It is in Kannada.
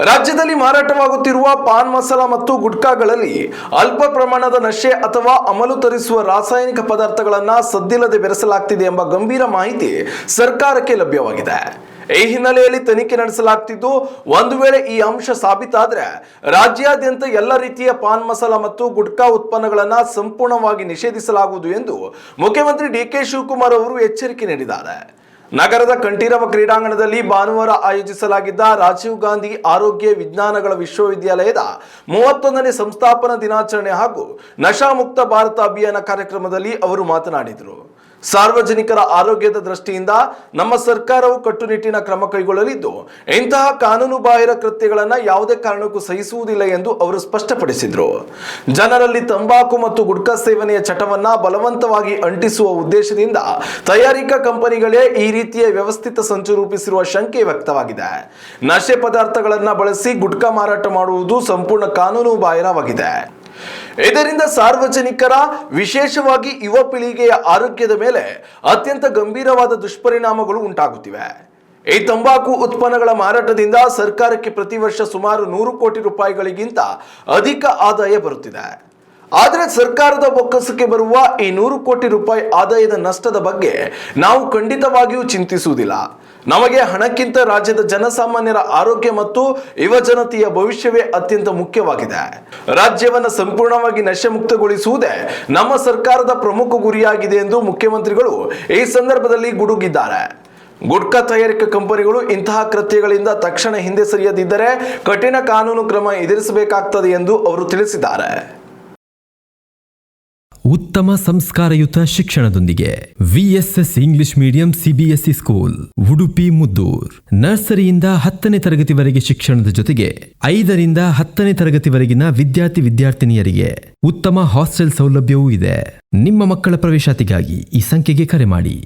ರಾಜ್ಯದಲ್ಲಿ ಮಾರಾಟವಾಗುತ್ತಿರುವ ಪಾನ್ ಮಸಾಲ ಮತ್ತು ಗುಟ್ಕಾಗಳಲ್ಲಿ ಅಲ್ಪ ಪ್ರಮಾಣದ ನಶೆ ಅಥವಾ ಅಮಲು ತರಿಸುವ ರಾಸಾಯನಿಕ ಪದಾರ್ಥಗಳನ್ನು ಸದ್ದಿಲ್ಲದೆ ಬೆರೆಸಲಾಗ್ತಿದೆ ಎಂಬ ಗಂಭೀರ ಮಾಹಿತಿ ಸರ್ಕಾರಕ್ಕೆ ಲಭ್ಯವಾಗಿದೆ. ಈ ಹಿನ್ನೆಲೆಯಲ್ಲಿ ತನಿಖೆ ನಡೆಸಲಾಗುತ್ತಿದ್ದು, ಒಂದು ವೇಳೆ ಈ ಅಂಶ ಸಾಬೀತಾದರೆ ರಾಜ್ಯಾದ್ಯಂತ ಎಲ್ಲ ರೀತಿಯ ಪಾನ್ ಮಸಾಲ ಮತ್ತು ಗುಟ್ಕಾ ಉತ್ಪನ್ನಗಳನ್ನು ಸಂಪೂರ್ಣವಾಗಿ ನಿಷೇಧಿಸಲಾಗುವುದು ಎಂದು ಮುಖ್ಯಮಂತ್ರಿ ಡಿ.ಕೆ. ಶಿವಕುಮಾರ್ ಅವರು ಎಚ್ಚರಿಕೆ ನೀಡಿದ್ದಾರೆ. ನಗರದ ಕಂಠೀರವ ಕ್ರೀಡಾಂಗಣದಲ್ಲಿ ಭಾನುವಾರ ಆಯೋಜಿಸಲಾಗಿದ್ದ ರಾಜೀವ್ ಗಾಂಧಿ ಆರೋಗ್ಯ ವಿಜ್ಞಾನಗಳ ವಿಶ್ವವಿದ್ಯಾಲಯದ 31ನೇ ಸಂಸ್ಥಾಪನಾ ದಿನಾಚರಣೆ ಹಾಗೂ ನಶಾಮುಕ್ತ ಭಾರತ ಅಭಿಯಾನ ಕಾರ್ಯಕ್ರಮದಲ್ಲಿ ಅವರು ಮಾತನಾಡಿದರು. ಸಾರ್ವಜನಿಕರ ಆರೋಗ್ಯದ ದೃಷ್ಟಿಯಿಂದ ನಮ್ಮ ಸರ್ಕಾರವು ಕಟ್ಟುನಿಟ್ಟಿನ ಕ್ರಮ ಕೈಗೊಳ್ಳಲಿದ್ದು, ಇಂತಹ ಕಾನೂನು ಬಾಹಿರ ಕೃತ್ಯಗಳನ್ನು ಯಾವುದೇ ಕಾರಣಕ್ಕೂ ಸಹಿಸುವುದಿಲ್ಲ ಎಂದು ಅವರು ಸ್ಪಷ್ಟಪಡಿಸಿದರು. ಜನರಲ್ಲಿ ತಂಬಾಕು ಮತ್ತು ಗುಟ್ಕಾ ಸೇವನೆಯ ಚಟವನ್ನ ಬಲವಂತವಾಗಿ ಅಂಟಿಸುವ ಉದ್ದೇಶದಿಂದ ತಯಾರಿಕಾ ಕಂಪನಿಗಳೇ ಈ ರೀತಿಯ ವ್ಯವಸ್ಥಿತ ಸಂಚು ರೂಪಿಸಿರುವ ಶಂಕೆ ವ್ಯಕ್ತವಾಗಿದೆ. ನಶೆ ಪದಾರ್ಥಗಳನ್ನು ಬಳಸಿ ಗುಟ್ಕಾ ಮಾರಾಟ ಮಾಡುವುದು ಸಂಪೂರ್ಣ ಕಾನೂನು ಬಾಹಿರವಾಗಿದೆ. ಇದರಿಂದ ಸಾರ್ವಜನಿಕರ, ವಿಶೇಷವಾಗಿ ಯುವ ಪೀಳಿಗೆಯ ಆರೋಗ್ಯದ ಮೇಲೆ ಅತ್ಯಂತ ಗಂಭೀರವಾದ ದುಷ್ಪರಿಣಾಮಗಳು ಉಂಟಾಗುತ್ತಿವೆ. ಈ ತಂಬಾಕು ಉತ್ಪನ್ನಗಳ ಮಾರಾಟದಿಂದ ಸರ್ಕಾರಕ್ಕೆ ಪ್ರತಿ ವರ್ಷ ಸುಮಾರು 100 ಕೋಟಿ ರೂಪಾಯಿಗಳಿಗಿಂತ ಅಧಿಕ ಆದಾಯ ಬರುತ್ತಿದೆ. ಆದರೆ ಸರ್ಕಾರದ ಬೊಕ್ಕಸಕ್ಕೆ ಬರುವ ಈ 100 ಕೋಟಿ ರೂಪಾಯಿ ಆದಾಯದ ನಷ್ಟದ ಬಗ್ಗೆ ನಾವು ಖಂಡಿತವಾಗಿಯೂ ಚಿಂತಿಸುವುದಿಲ್ಲ. ನಮಗೆ ಹಣಕ್ಕಿಂತ ರಾಜ್ಯದ ಜನಸಾಮಾನ್ಯರ ಆರೋಗ್ಯ ಮತ್ತು ಯುವ ಜನತೆಯ ಭವಿಷ್ಯವೇ ಅತ್ಯಂತ ಮುಖ್ಯವಾಗಿದೆ. ರಾಜ್ಯವನ್ನು ಸಂಪೂರ್ಣವಾಗಿ ನಶೆ ಮುಕ್ತಗೊಳಿಸುವುದೇ ನಮ್ಮ ಸರ್ಕಾರದ ಪ್ರಮುಖ ಗುರಿಯಾಗಿದೆ ಎಂದು ಮುಖ್ಯಮಂತ್ರಿಗಳು ಈ ಸಂದರ್ಭದಲ್ಲಿ ಗುಡುಗಿದ್ದಾರೆ. ಗುಟ್ಕಾ ತಯಾರಿಕಾ ಕಂಪನಿಗಳು ಇಂತಹ ಕೃತ್ಯಗಳಿಂದ ತಕ್ಷಣ ಹಿಂದೆ ಸರಿಯದಿದ್ದರೆ ಕಠಿಣ ಕಾನೂನು ಕ್ರಮ ಎದುರಿಸಬೇಕಾಗುತ್ತದೆ ಎಂದು ಅವರು ತಿಳಿಸಿದ್ದಾರೆ. ಉತ್ತಮ ಸಂಸ್ಕಾರಯುತ ಶಿಕ್ಷಣದೊಂದಿಗೆ VSS English medium CBSE school Udupi Muddur. ನರ್ಸರಿಯಿಂದ 10ನೇ ತರಗತಿವರೆಗೆ ಶಿಕ್ಷಣದ ಜೊತೆಗೆ 5ರಿಂದ 10ನೇ ತರಗತಿವರೆಗಿನ ವಿದ್ಯಾರ್ಥಿನಿಯರಿಗೆ ಉತ್ತಮ ಹಾಸ್ಟೆಲ್ ಸೌಲಭ್ಯವೂ ಇದೆ. ನಿಮ್ಮ ಮಕ್ಕಳ ಪ್ರವೇಶಾತಿಗಾಗಿ ಈ ಸಂಖ್ಯೆಗೆ ಕರೆ ಮಾಡಿ.